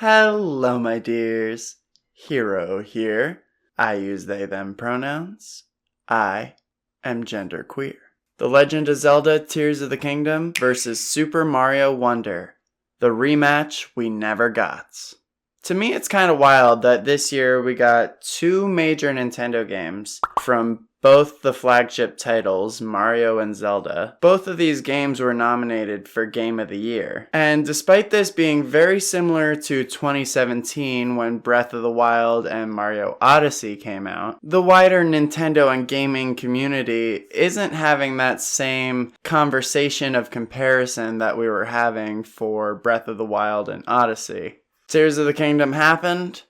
Hello, my dears. Hero here. I use they, them pronouns. I am genderqueer. The Legend of Zelda Tears of the Kingdom versus Super Mario Wonder. The rematch we never got. To me, it's kind of wild that this year we got two major Nintendo games from both the flagship titles, Mario and Zelda. Both of these games were nominated for Game of the Year. And despite this being very similar to 2017 when Breath of the Wild and Mario Odyssey came out, the wider Nintendo and gaming community isn't having that same conversation of comparison that we were having for Breath of the Wild and Odyssey. Tears of the Kingdom happened,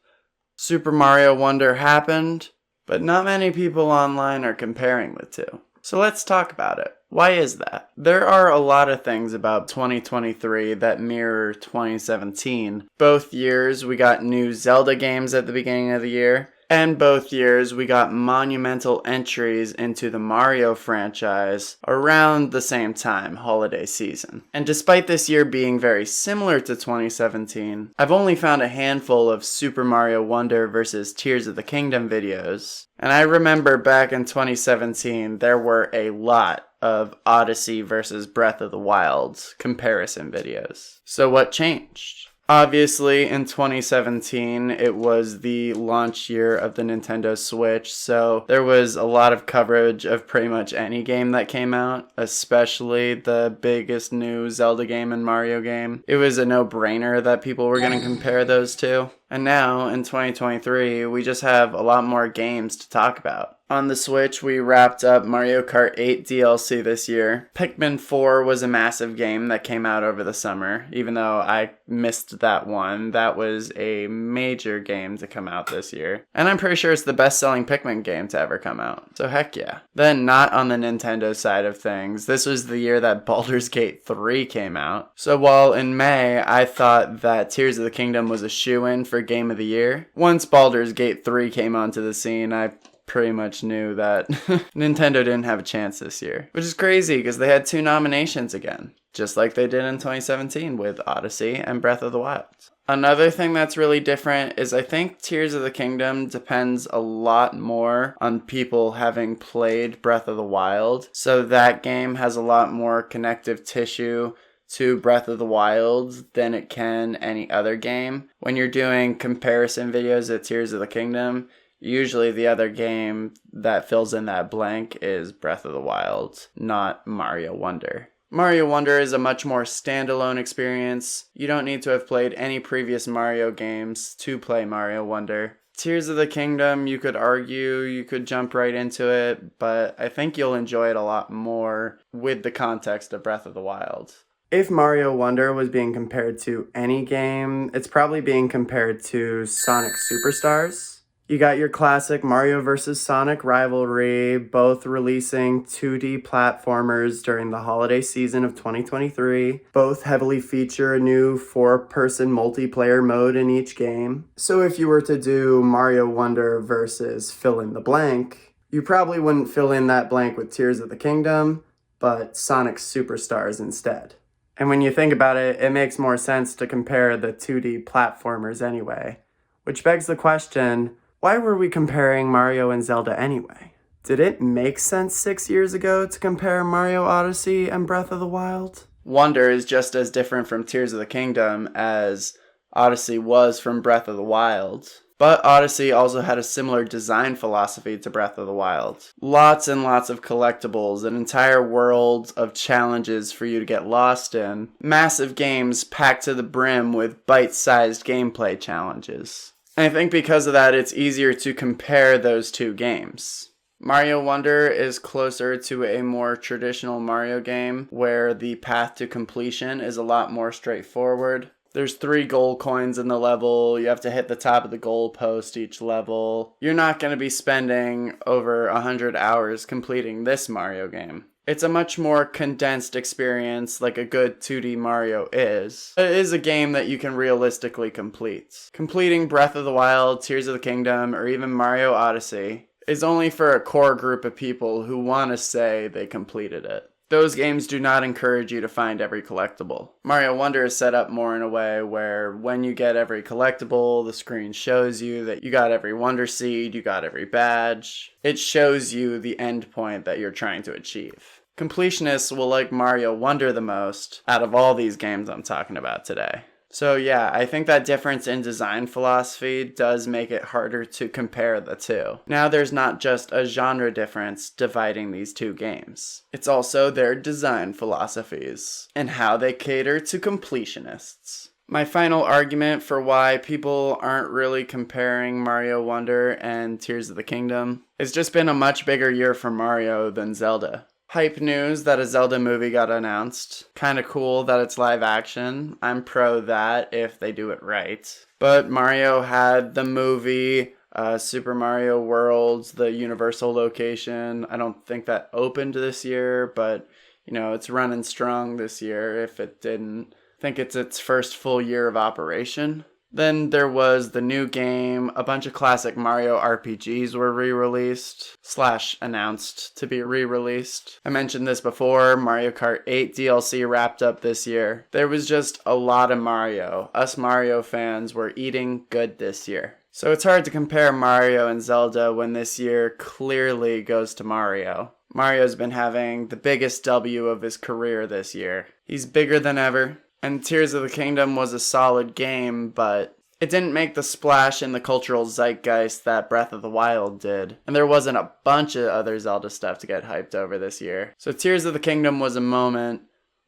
Super Mario Wonder happened, but not many people online are comparing the two. So let's talk about it. Why is that? There are a lot of things about 2023 that mirror 2017. Both years we got new Zelda games at the beginning of the year, and both years we got monumental entries into the Mario franchise around the same time, holiday season. And despite this year being very similar to 2017, I've only found a handful of Super Mario Wonder vs. Tears of the Kingdom videos. And I remember back in 2017, there were a lot of Odyssey versus Breath of the Wild comparison videos. So what changed? Obviously, in 2017, it was the launch year of the Nintendo Switch, so there was a lot of coverage of pretty much any game that came out, especially the biggest new Zelda game and Mario game. It was a no-brainer that people were going to compare those two. And now, in 2023, we just have a lot more games to talk about. On the Switch, we wrapped up Mario Kart 8 DLC this year. Pikmin 4 was a massive game that came out over the summer, even though I missed that one. That was a major game to come out this year. And I'm pretty sure it's the best-selling Pikmin game to ever come out. So heck yeah. Then, not on the Nintendo side of things, this was the year that Baldur's Gate 3 came out. So while in May, I thought that Tears of the Kingdom was a shoo-in for Game of the Year, once Baldur's Gate 3 came onto the scene, I pretty much knew that Nintendo didn't have a chance this year. Which is crazy because they had two nominations again, just like they did in 2017 with Odyssey and Breath of the Wild. Another thing that's really different is I think Tears of the Kingdom depends a lot more on people having played Breath of the Wild. So that game has a lot more connective tissue to Breath of the Wild than it can any other game. When you're doing comparison videos at Tears of the Kingdom, usually the other game that fills in that blank is Breath of the Wild, not Mario Wonder. Mario Wonder is a much more standalone experience. You don't need to have played any previous Mario games to play Mario Wonder. Tears of the Kingdom, you could argue, you could jump right into it, but I think you'll enjoy it a lot more with the context of Breath of the Wild. If Mario Wonder was being compared to any game, it's probably being compared to Sonic Superstars. You got your classic Mario vs. Sonic rivalry, both releasing 2D platformers during the holiday season of 2023. Both heavily feature a new 4-person multiplayer mode in each game. So if you were to do Mario Wonder versus fill in the blank, you probably wouldn't fill in that blank with Tears of the Kingdom, but Sonic Superstars instead. And when you think about it, it makes more sense to compare the 2D platformers anyway. Which begs the question, why were we comparing Mario and Zelda anyway? Did it make sense 6 years ago to compare Mario Odyssey and Breath of the Wild? Wonder is just as different from Tears of the Kingdom as Odyssey was from Breath of the Wild. But Odyssey also had a similar design philosophy to Breath of the Wild. Lots and lots of collectibles, an entire world of challenges for you to get lost in. Massive games packed to the brim with bite-sized gameplay challenges. And I think because of that, it's easier to compare those two games. Mario Wonder is closer to a more traditional Mario game where the path to completion is a lot more straightforward. There's 3 gold coins in the level. You have to hit the top of the goal post each level. You're not going to be spending over 100 hours completing this Mario game. It's a much more condensed experience like a good 2D Mario is. It is a game that you can realistically complete. Completing Breath of the Wild, Tears of the Kingdom, or even Mario Odyssey is only for a core group of people who want to say they completed it. Those games do not encourage you to find every collectible. Mario Wonder is set up more in a way where when you get every collectible, the screen shows you that you got every Wonder Seed, you got every badge. It shows you the end point that you're trying to achieve. Completionists will like Mario Wonder the most out of all these games I'm talking about today. So yeah, I think that difference in design philosophy does make it harder to compare the two. Now there's not just a genre difference dividing these two games. It's also their design philosophies and how they cater to completionists. My final argument for why people aren't really comparing Mario Wonder and Tears of the Kingdom, it's just been a much bigger year for Mario than Zelda. Hype news that a Zelda movie got announced. Kinda cool that it's live action. I'm pro that if they do it right. But Mario had the movie, Super Mario World, the Universal location. I don't think that opened this year, but it's running strong this year if it didn't. I think it's its first full year of operation. Then there was the new game, a bunch of classic Mario RPGs were re-released, / announced to be re-released. I mentioned this before, Mario Kart 8 DLC wrapped up this year. There was just a lot of Mario. Us Mario fans were eating good this year. So it's hard to compare Mario and Zelda when this year clearly goes to Mario. Mario's been having the biggest W of his career this year. He's bigger than ever. And Tears of the Kingdom was a solid game, but it didn't make the splash in the cultural zeitgeist that Breath of the Wild did. And there wasn't a bunch of other Zelda stuff to get hyped over this year. So Tears of the Kingdom was a moment.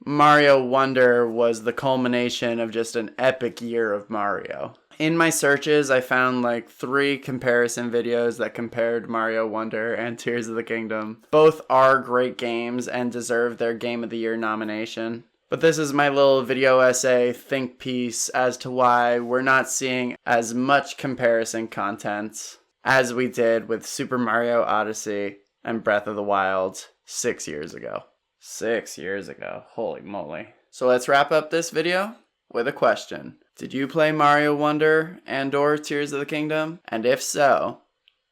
Mario Wonder was the culmination of just an epic year of Mario. In my searches, I found like 3 comparison videos that compared Mario Wonder and Tears of the Kingdom. Both are great games and deserve their Game of the Year nomination. But this is my little video essay think piece as to why we're not seeing as much comparison content as we did with Super Mario Odyssey and Breath of the Wild 6 years ago. 6 years ago. Holy moly. So let's wrap up this video with a question. Did you play Mario Wonder and/or Tears of the Kingdom? And if so,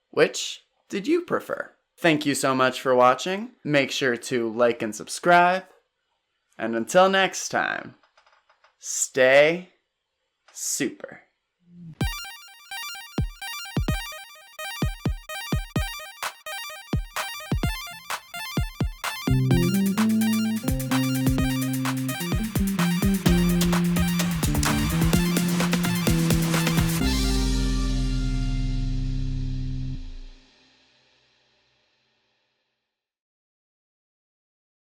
which did you prefer? Thank you so much for watching. Make sure to like and subscribe. And until next time, stay super.